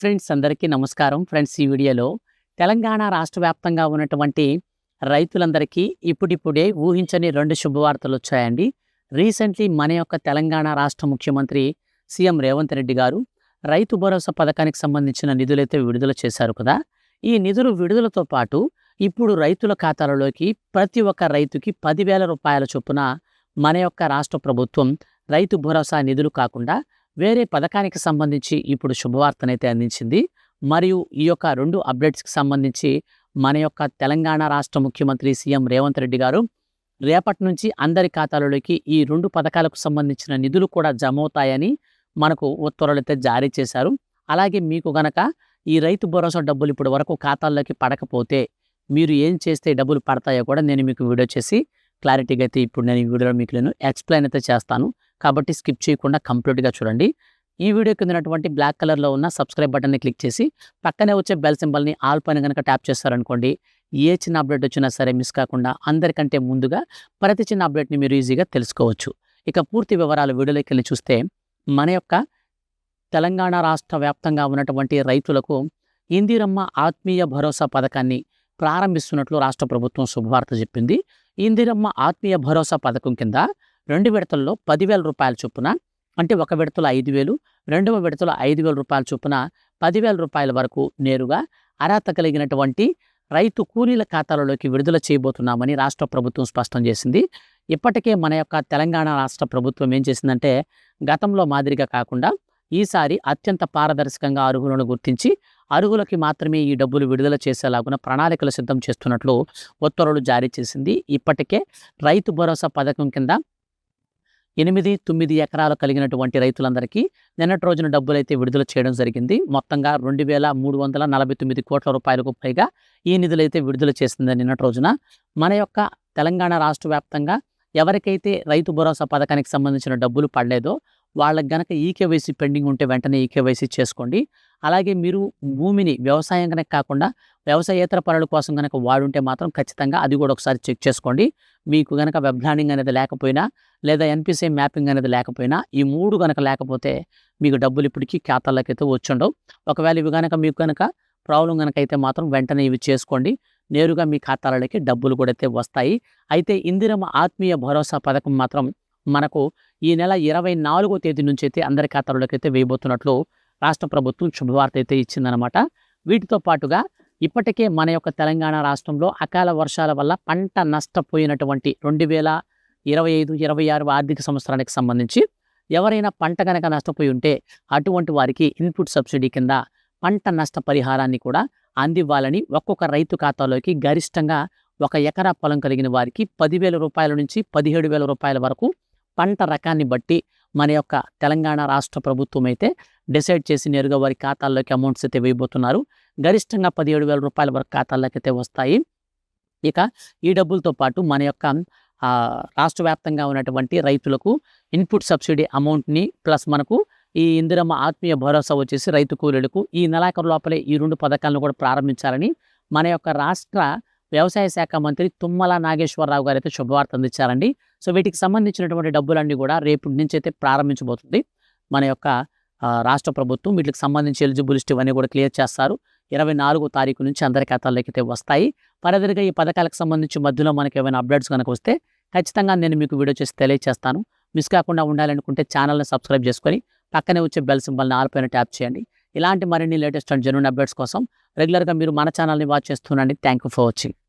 Friends అందరికీ నమస్కారం. Friends ఈ వీడియోలో తెలంగాణ రాష్ట్ర వ్యాప్తంగా ఉన్నటువంటి రైతులందరికీ ఇప్పుడిప్పుడే ఊహించని 2 శుభవార్తలొచ్చాయండి. రీసెంట్‌లీ మన యొక్క తెలంగాణ రాష్ట్ర ముఖ్యమంత్రి సీఎం రేవంత్ రెడ్డి గారు రైతు భరోసా పథకానికి సంబంధించిన నిధులైతే విడుదల చేశారు కదా! ఈ నిధులు విడుదలతో పాటు ఇప్పుడు రైతుల ఖాతాలలోకి ప్రతి ఒక్క రైతుకి రూ. 10,000 చొప్పున మన యొక్క రాష్ట్ర ప్రభుత్వం రైతు భరోసా నిధులు కాకుండా వేరే పథకానికి సంబంధించి ఇప్పుడు శుభవార్తనైతే అందించింది. మరియు ఈ యొక్క 2 అప్డేట్స్‌కి సంబంధించి మన యొక్క తెలంగాణ రాష్ట్ర ముఖ్యమంత్రి సీఎం రేవంత్ రెడ్డి గారు రేపటి నుంచి అందరి ఖాతాలలోకి ఈ 2 పథకాలకు సంబంధించిన నిధులు కూడా జమవుతాయని మనకు ఉత్తర్వులైతే జారీ చేశారు. అలాగే మీకు గనక ఈ రైతు భరోసా డబ్బులు ఇప్పటి వరకు ఖాతాల్లోకి పడకపోతే మీరు ఏం చేస్తే డబ్బులు పడతాయో కూడా నేను మీకు వీడియో చేసి క్లారిటీగా అయితే ఇప్పుడు నేను ఈ వీడియోలో మీకు నేను ఎక్స్‌ప్లెయిన్ అయితే చేస్తాను. కాబట్టి స్కిప్ చేయకుండా కంప్లీట్‌గా చూడండి. ఈ వీడియో కింద ఉన్నటువంటి బ్లాక్ కలర్‌లో ఉన్న సబ్స్క్రైబ్ బటన్‌ని క్లిక్ చేసి పక్కనే వచ్చే బెల్ సింబల్‌ని ఆల్ పైన గనక ట్యాప్ చేశారనుకోండి, ఏ చిన్న అప్డేట్ వచ్చినా సరే మిస్ కాకుండా అందరికంటే ముందుగా ప్రతి చిన్న అప్డేట్‌ని మీరు ఈజీగా తెలుసుకోవచ్చు. ఇక పూర్తి వివరాలు వీడియోలోకెళ్ళి చూస్తే మన యొక్క తెలంగాణ రాష్ట్ర వ్యాప్తంగా ఉన్నటువంటి రైతులకు ఇందిరమ్మ ఆత్మీయ భరోసా పథకాన్ని ప్రారంభిస్తున్నట్లు రాష్ట్ర ప్రభుత్వం శుభవార్త చెప్పింది. ఇందిరమ్మ ఆత్మీయ భరోసా పథకం కింద 2 విడతల్లో రూ. 10,000 చొప్పున, అంటే ఒక విడతలో 5,000, రెండవ విడతలో రూ. 5,000 చొప్పున రూ. 10,000 వరకు నేరుగా అర్హత కలిగినటువంటి రైతు కూలీల ఖాతాలలోకి విడుదల చేయబోతున్నామని రాష్ట్ర ప్రభుత్వం స్పష్టం చేసింది. ఇప్పటికే మన యొక్క తెలంగాణ రాష్ట్ర ప్రభుత్వం ఏం చేసిందంటే గతంలో మాదిరిగా కాకుండా ఈసారి అత్యంత పారదర్శకంగా అర్హులను గుర్తించి అర్హులకి మాత్రమే ఈ డబ్బులు విడుదల చేసేలాగున ప్రణాళికలు సిద్ధం చేస్తున్నట్లు ఉత్తర్వులు జారీ చేసింది. ఇప్పటికే రైతు భరోసా పథకం కింద 8, 9 ఎకరాలు కలిగినటువంటి రైతులందరికీ నిన్నటి రోజున డబ్బులైతే విడుదల చేయడం జరిగింది. మొత్తంగా 2,349 కోట్ల రూపాయలకు పైగా ఈ నిధులైతే విడుదల చేసింది నిన్నటి రోజున. మన యొక్క తెలంగాణ రాష్ట్ర వ్యాప్తంగా ఎవరికైతే రైతు భరోసా పథకానికి సంబంధించిన డబ్బులు పడలేదో వాళ్ళకి గనక ఈకేవైసీ పెండింగ్ ఉంటే వెంటనే ఈకేవైసీ చేసుకోండి. అలాగే మీరు భూమిని వ్యవసాయం కనుక కాకుండా వ్యవసాయేతర పనుల కోసం కనుక వాడుంటే మాత్రం ఖచ్చితంగా అది కూడా ఒకసారి చెక్ చేసుకోండి. మీకు గనక వెబ్ ప్లానింగ్ అనేది లేకపోయినా లేదా ఎన్‌పిసిఐ మ్యాపింగ్ అనేది లేకపోయినా ఈ 3 గనక లేకపోతే మీకు డబ్బులు ఇప్పటికీ ఖాతాల్లోకి అయితే వచ్చుండవు. ఒకవేళ ఇవి గనక మీకు గనక ప్రాబ్లం గనక అయితే మాత్రం వెంటనే ఇవి చేసుకోండి. నేరుగా మీ ఖాతాలలోకి డబ్బులు కూడా అయితే వస్తాయి. అయితే ఇందిరమ్మ ఆత్మీయ భరోసా పథకం మాత్రం మనకు ఈ నెల 24వ తేదీ నుంచి అయితే అందరి ఖాతాల్లోకి అయితే వేయబోతున్నట్లు రాష్ట్ర ప్రభుత్వం శుభవార్త అయితే ఇచ్చిందనమాట. వీటితో పాటుగా ఇప్పటికే మన యొక్క తెలంగాణ రాష్ట్రంలో అకాల వర్షాల వల్ల పంట నష్టపోయినటువంటి 2025, 26 ఆర్థిక సంవత్సరానికి సంబంధించి ఎవరైనా పంట కనుక నష్టపోయి ఉంటే అటువంటి వారికి ఇన్పుట్ సబ్సిడీ కింద పంట నష్ట పరిహారాన్ని కూడా అందివ్వాలని ఒక్కొక్క రైతు ఖాతాలోకి గరిష్టంగా 1 ఎకరా పొలం కలిగిన వారికి రూ. 10,000 నుంచి రూ. 17,000 వరకు పంట రకాన్ని బట్టి మన యొక్క తెలంగాణ రాష్ట్ర ప్రభుత్వం అయితే డిసైడ్ చేసి నేరుగా వారి ఖాతాల్లోకి అమౌంట్స్ అయితే వేయబోతున్నారు. గరిష్టంగా రూ. 17,000 వరకు ఖాతాల్లోకి అయితే వస్తాయి. ఇక ఈ డబ్బులతో పాటు మన యొక్క రాష్ట్ర వ్యాప్తంగా ఉన్నటువంటి రైతులకు ఇన్పుట్ సబ్సిడీ అమౌంట్ని ప్లస్ మనకు ఈ ఇందిరమ్మ ఆత్మీయ భరోసా వచ్చేసి రైతు కూలీలకు ఈ నెలాఖరు లోపలే ఈ 2 పథకాలను కూడా ప్రారంభించాలని మన యొక్క రాష్ట్ర వ్యవసాయ శాఖ మంత్రి తుమ్మల నాగేశ్వరరావు గారు అయితే శుభవార్త అందించారండి. సో వీటికి సంబంధించినటువంటి డబ్బులన్నీ కూడా రేపటి నుంచి అయితే ప్రారంభించబోతుంది మన యొక్క రాష్ట్ర ప్రభుత్వం. వీటికి సంబంధించి ఎలిజిబుల్ లిస్ట్ ఇవన్నీ కూడా క్లియర్ చేస్తారు. 24వ తారీఖు నుంచి అందరి ఖాతాల్లోకి అయితే వస్తాయి. ఫర్దర్‌గా ఈ పథకాలకు సంబంధించి మధ్యలో మనకి ఏమైనా అప్డేట్స్ కనుక వస్తే ఖచ్చితంగా నేను మీకు వీడియో చేసి తెలియజేస్తాను. మిస్ కాకుండా ఉండాలనుకుంటే ఛానల్ని సబ్స్క్రైబ్ చేసుకొని పక్కనే వచ్చే బెల్ సింబల్ని ఆల్ పైన ట్యాప్ చేయండి. ఇలాంటి మరిన్ని లేటెస్ట్ అండ్ జెన్యూన్ అప్డేట్స్ కోసం రెగ్యులర్గా మీరు మన ఛానల్ని వాచ్ చేస్తుండండి. Thank you for watching.